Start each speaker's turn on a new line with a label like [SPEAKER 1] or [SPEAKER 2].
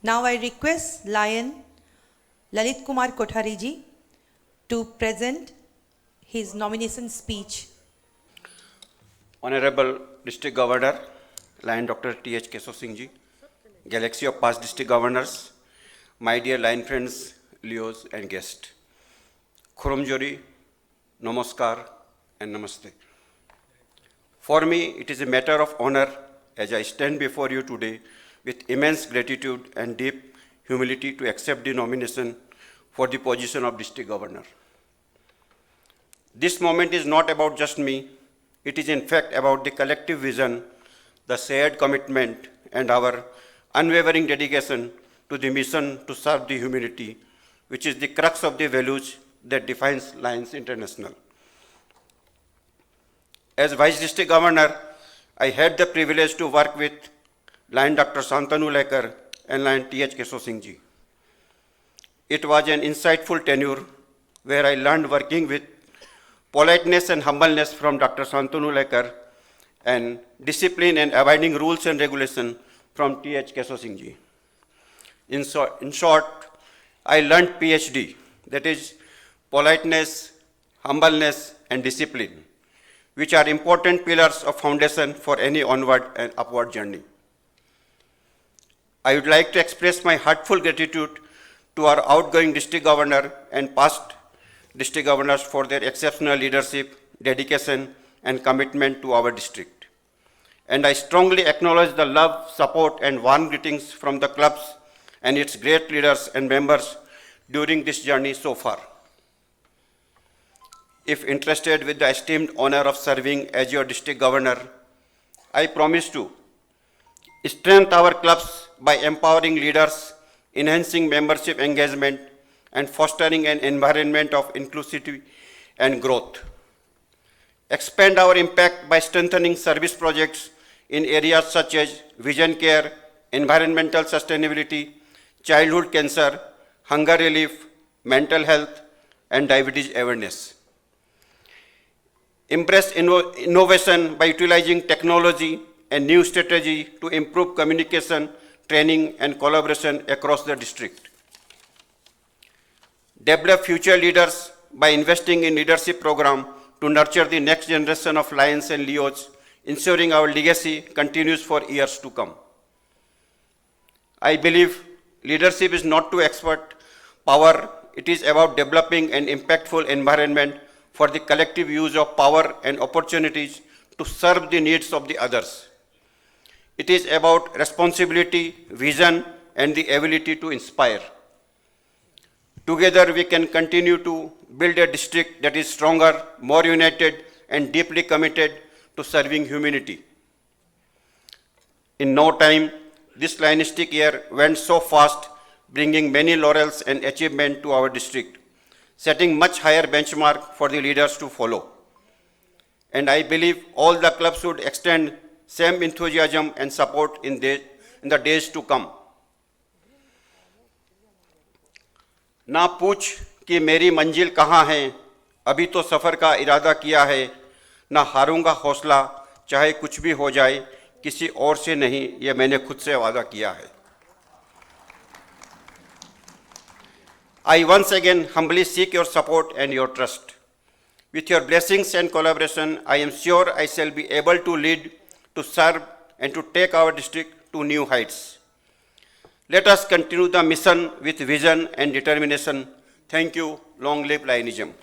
[SPEAKER 1] Now I request Lion Lalit Kumar Kothari ji to present his nomination speech.
[SPEAKER 2] Honorable District Governor, Lion Dr. T.H. Keshav Singh ji, galaxy of past district governors, my dear Lion friends, Leos and guests. Khuram Jori, Namaskar and Namaste. For me, it is a matter of honor as I stand before you today with immense gratitude and deep humility to accept the nomination for the position of District Governor. This moment is not about just me. It is in fact about the collective vision, the shared commitment, and our unwavering dedication to the mission to serve the humanity, which is the crux of the values that defines Lions International. As Vice District Governor, I had the privilege to work with Lion Dr. Shantanu Lekar and Lion T.H. Keshav Singh ji. It was an insightful tenure where I learned working with politeness and humbleness from Dr. Shantanu Lekar and discipline and abiding rules and regulations from T.H. Keshav Singh ji. In short, I learned PhD, that is politeness, humbleness, and discipline, which are important pillars of foundation for any onward and upward journey. I would like to express my heartfelt gratitude to our outgoing district governor and past district governors for their exceptional leadership, dedication, and commitment to our district. And I strongly acknowledge the love, support, and warm greetings from the clubs and its great leaders and members during this journey so far. If interested with the esteemed honor of serving as your district governor, I promise to strengthen our clubs by empowering leaders, enhancing membership engagement, and fostering an environment of inclusivity and growth. Expand our impact by strengthening service projects in areas such as vision care, environmental sustainability, childhood cancer, hunger relief, mental health, and diabetes awareness. Embrace innovation by utilizing technology and new strategy to improve communication, training, and collaboration across the district. Develop future leaders by investing in leadership program to nurture the next generation of Lions and Leos, ensuring our legacy continues for years to come. I believe leadership is not to expert power, it is about developing an impactful environment for the collective use of power and opportunities to serve the needs of the others. It is about responsibility, vision, and the ability to inspire. Together, we can continue to build a district that is stronger, more united, and deeply committed to serving humanity. In no time, this Lionistic year went so fast, bringing many laurels and achievement to our district, setting much higher benchmark for the leaders to follow. And I believe all the clubs should extend same enthusiasm and support in the days to come. ना पूछ कि मेरी मंजिल कहाँ है, अभी तो सफ़र का इरादा किया है, ना हारूंगा हौसला, चाहे कुछ भी हो जाए, किसी और से नहीं, ये मैंने खुद से वादा किया है. I once again humbly seek your support and your trust. With your blessings and collaboration, I am sure I shall be able to lead, to serve, and to take our district to new heights. Let us continue the mission with vision and determination. Thank you. Long live Lionism.